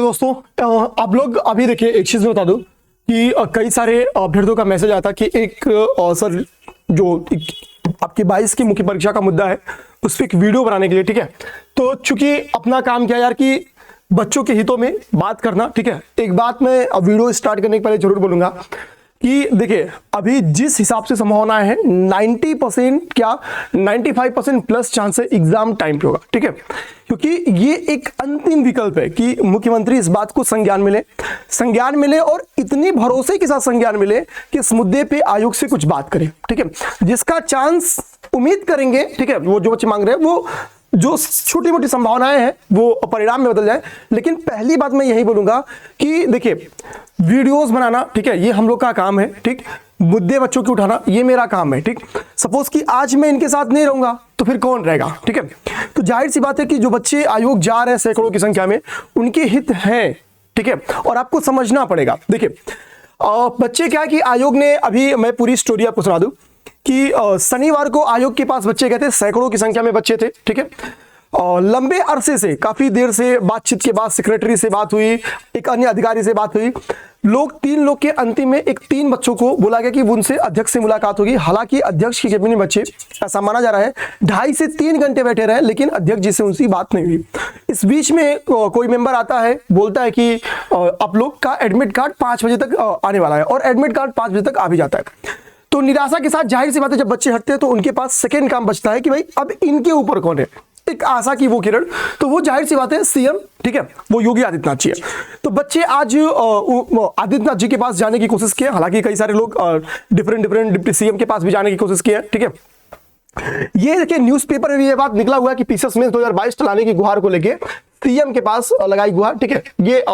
दोस्तों, आप लोग अभी देखिए, एक चीज मैं बता दूं कि कई सारे अभ्यर्थियों का मैसेज आता कि एक सर जो आपकी 22 की मुख्य परीक्षा का मुद्दा है उस पर एक वीडियो बनाने के लिए, ठीक है। तो चूंकि अपना काम क्या यार कि बच्चों के हितों में बात करना, ठीक है। एक बात मैं वीडियो स्टार्ट करने के पहले जरूर बोलूंगा कि देखिए अभी जिस हिसाब से संभावना है 90% क्या 95% प्लस चांस है एग्जाम टाइम पे होगा, ठीक है। क्योंकि ये एक अंतिम विकल्प है कि मुख्यमंत्री इस बात को संज्ञान मिले और इतनी भरोसे के साथ संज्ञान मिले कि इस मुद्दे पे आयोग से कुछ बात करें, ठीक है। जिसका चांस उम्मीद करेंगे, ठीक है, वो जो बच्चे मांग रहे हैं वो जो छोटी मोटी संभावनाएं हैं वो परिणाम में बदल जाए। लेकिन पहली बात मैं यही बोलूंगा कि देखिए वीडियोस बनाना, ठीक है, ये हम लोग का काम है, ठीक। मुद्दे बच्चों के उठाना ये मेरा काम है, ठीक। सपोज कि आज मैं इनके साथ नहीं रहूंगा तो फिर कौन रहेगा, ठीक है। तो जाहिर सी बात है कि जो बच्चे आयोग जा रहे हैं सैकड़ों की संख्या में, उनके हित हैं, ठीक है, और आपको समझना पड़ेगा। देखिए बच्चे क्या है कि आयोग ने, अभी मैं पूरी स्टोरी आपको सुना दूं कि शनिवार को आयोग के पास बच्चे गए थे, सैकड़ों की संख्या में बच्चे थे, ठीक है। और लंबे अरसे से, काफी देर से बातचीत के बाद सेक्रेटरी से बात हुई, एक अन्य अधिकारी से बात हुई, तीन लोग के अंतिम में एक 3 बच्चों को बोला गया कि उनसे अध्यक्ष से मुलाकात होगी। हालांकि अध्यक्ष के कैबिनेट बच्चे, ऐसा माना जा रहा है, 2.5 से 3 घंटे बैठे रहे, लेकिन अध्यक्ष जी से उनसे बात नहीं हुई। इस बीच में कोई मेंबर आता है, बोलता है कि आप लोग का एडमिट कार्ड 5 बजे तक आने वाला है, और एडमिट कार्ड 5 बजे तक आ भी जाता है। तो निराशा के साथ जाहिर सी बात है जब बच्चे हटते हैं तो उनके पास सेकेंड काम बचता है कि भाई अब इनके ऊपर कौन है, एक आशा की वो किरण। तो वो जाहिर सी बात है सीएम, ठीक है, वो योगी आदित्यनाथ जी है। तो बच्चे आज आदित्यनाथ जी के पास जाने की कोशिश किए। हालांकि कई सारे लोग डिफरेंट डिप्टी सीएम के पास भी जाने की कोशिश किए, ठीक है। ये देखिए न्यूज़पेपर में भी ये बात निकला हुआ है कि पीसीएस मेंस 2022 चलाने की गुहार को लेके सीएम के पास लगाई गुहार, ठीक है। ये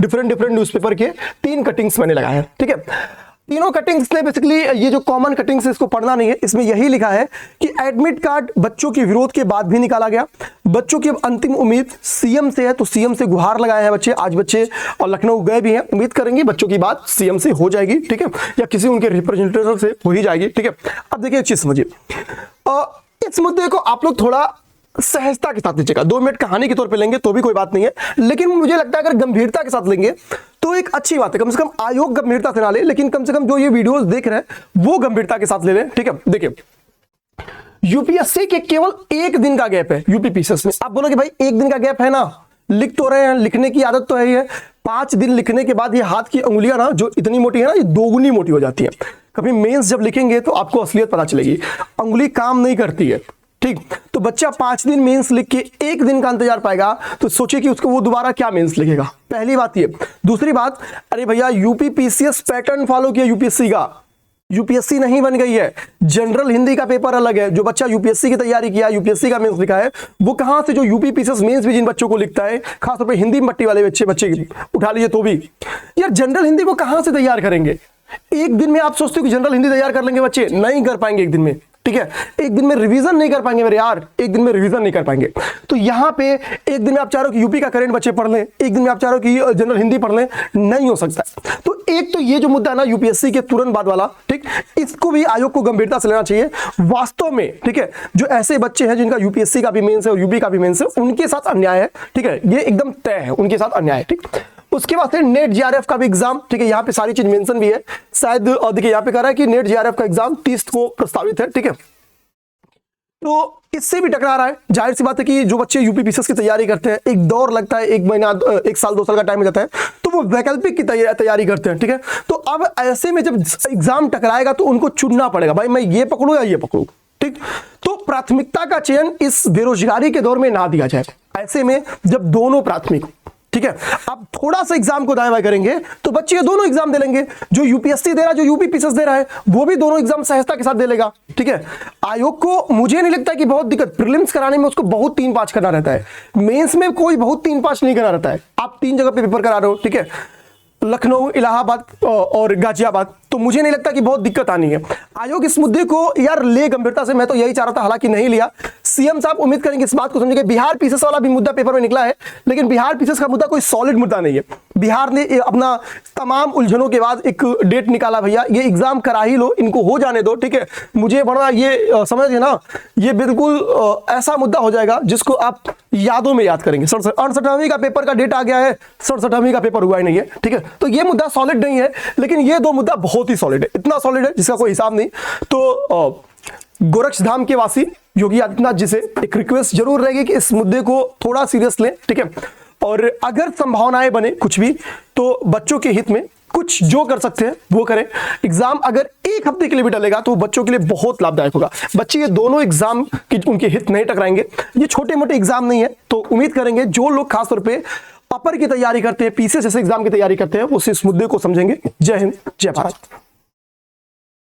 डिफरेंट न्यूज़पेपर के 3 कटिंग्स मैंने लगाए हैं, ठीक है। तीनों कटिंग्स ने बेसिकली ये जो कॉमन कटिंग्स है इसको पढ़ना नहीं है, इसमें यही लिखा है कि एडमिट कार्ड बच्चों के विरोध के बाद भी निकाला गया। बच्चों की अंतिम उम्मीद सीएम से है, तो सीएम से गुहार लगाए हैं बच्चे। आज बच्चे और लखनऊ गए भी हैं, उम्मीद करेंगे बच्चों की बात सीएम से हो जाएगी, ठीक है, या किसी उनके रिप्रेजेंटेटिव से हो ही जाएगी, ठीक है। अब देखिए एक चीज समझिए, इस मुद्दे को आप लोग थोड़ा सहजता के साथ लीजिएगा। 2 मिनट कहानी के तौर पे लेंगे तो भी कोई बात नहीं है, लेकिन मुझे लगता है अगर गंभीरता के साथ लेंगे तो एक अच्छी बात है। कम से कम आयोग गंभीरता से ना ले, लेकिन कम से कम जो ये वीडियोस देख रहे हैं वो गंभीरता के साथ ले लें, ठीक है। देखिए यूपीएससी के केवल 1 दिन का गैप है यूपी पीसीएस में। आप बोलोगे भाई 1 दिन का गैप है ना, लिख तो रहे हैं, लिखने की आदत तो है ही है। 5 दिन लिखने के बाद ये हाथ की उंगलियां ना जो इतनी मोटी है ना, ये 2 गुनी मोटी हो जाती है। कभी मेंस जब लिखेंगे तो आपको असलियत पता चलेगी, उंगली काम नहीं करती है, ठीक। तो बच्चा 5 दिन मेंस लिख के 1 दिन का इंतजार पाएगा, तो सोचिए कि उसको वो दोबारा क्या मेंस लिखेगा। पहली बात ये। दूसरी बात, अरे भैया यूपी पीसीएस पैटर्न फॉलो किया यूपीएससी का, यूपीएससी नहीं बन गई है। जनरल हिंदी का पेपर अलग है। जो बच्चा यूपीएससी की तैयारी किया, यूपीएससी का मेंस लिखा है, वो कहां से जो यूपी पीसीएस मेंस भी जिन बच्चों को लिखता है, खासतौर पर हिंदी मट्टी वाले बच्चे उठा लीजिए तो भी यार जनरल हिंदी वो कहां से तैयार करेंगे। 1 दिन में आप सोचते हो कि जनरल हिंदी तैयार कर लेंगे बच्चे? नहीं कर पाएंगे 1 दिन में, ठीक है। 1 दिन में रिवीजन नहीं कर पाएंगे मेरे यार, 1 दिन में रिवीजन नहीं कर पाएंगे। तो यहां पे 1 दिन में आप चाह रहे हो कि यूपी का करंट बच्चे पढ़ लें, 1 दिन में आप चाह रहे हो कि जनरल हिंदी पढ़ लें, नहीं हो सकता। तो एक तो ये जो मुद्दा है ना यूपीएससी के तुरंत बाद वाला, ठीक, इसको भी आयोग को गंभीरता से लेना चाहिए वास्तव में, ठीक है। जो ऐसे बच्चे हैं जिनका यूपीएससी का भी मेंस है और यूपी का भी मेंस है, उनके साथ अन्याय है, ठीक है, ये एकदम तय है, उनके साथ अन्याय है, ठीक। उसके बाद नेट जीआरएफ का भी एग्जाम, ठीक है, यहाँ पे सारी चीज मेंशन भी है शायद। देखिए यहाँ पे कह रहा है कि नेट जीआरएफ का एग्जाम 30 को प्रस्तावित है, ठीक है। तो इससे भी टकरा रहा है। जाहिर सी बात है कि जो बच्चे यूपी पीसीएस की तैयारी करते हैं, एक दौर लगता है, 1 महीना 1 साल 2 साल का टाइम हो जाता है, तो वो वैकल्पिक की तैयारी करते हैं, ठीक है। तो अब ऐसे में जब एग्जाम टकराएगा तो उनको चुनना पड़ेगा, भाई मैं ये पकड़ू या ये पकड़ू, ठीक। तो प्राथमिकता का चयन इस बेरोजगारी के दौर में ना दिया जाए। ऐसे में जब दोनों प्राथमिक, ठीक है, अब थोड़ा सा एग्जाम को दाएं बाएं करेंगे तो बच्चे दोनों एग्जाम दे लेंगे। जो यूपीएससी दे रहा है, जो यूपी पीसीएस दे रहा है, वो भी दोनों एग्जाम सहजता के साथ दे लेगा, ठीक है। आयोग को मुझे नहीं लगता कि बहुत दिक्कत, प्रीलिम्स कराने में उसको बहुत 3-5 करना रहता है, मेंस में कोई बहुत 3-5 नहीं करना रहता है। आप 3 जगह पे पेपर करा रहे हो, ठीक है, लखनऊ, इलाहाबाद और गाजियाबाद, तो मुझे नहीं लगता कि बहुत दिक्कत आनी है। आयोग इस मुद्दे को यार ले गंभीरता से, मैं तो यही चाह रहा था, हालांकि नहीं लिया। सीएम साहब उम्मीद करेंगे इस बात को समझेंगे। बिहार पीसीएस वाला भी मुद्दा पेपर में निकला है, लेकिन बिहार पीसीएस का मुद्दा कोई सॉलिड मुद्दा नहीं है। बिहार ने अपना तमाम उलझनों के बाद एक डेट निकाला, भैया ये एग्जाम करा ही लो, इनको हो जाने दो, ठीक है। मुझे बड़ा ये समझिए ना, ये बिल्कुल ऐसा मुद्दा हो जाएगा जिसको आप यादों में याद करेंगे। 68वीं का पेपर का डेट आ गया है, 67वीं का पेपर हुआ ही नहीं है, ठीक है। तो ये मुद्दा सॉलिड नहीं है, लेकिन ये दो मुद्दा बहुत ही सॉलिड है, इतना सॉलिड है जिसका कोई हिसाब नहीं। तो गोरक्षधाम के वासी योगी आदित्यनाथ जी से एक रिक्वेस्ट जरूर रहेगी कि इस मुद्दे को थोड़ा सीरियस लें, ठीक है। और अगर संभावनाएं बने कुछ भी, तो बच्चों के हित में कुछ जो कर सकते हैं वो करें। एग्जाम अगर एक हफ्ते के लिए भी टलेगा तो बच्चों के लिए बहुत लाभदायक होगा। बच्चे ये दोनों एग्जाम की उनके हित नहीं टकराएंगे, ये छोटे मोटे एग्जाम नहीं है। तो उम्मीद करेंगे जो लोग खासतौर पे अपर की तैयारी करते हैं, पीसीएस जैसे एग्जाम की तैयारी करते हैं, वो इस मुद्दे को समझेंगे। जय हिंद, जय भारत।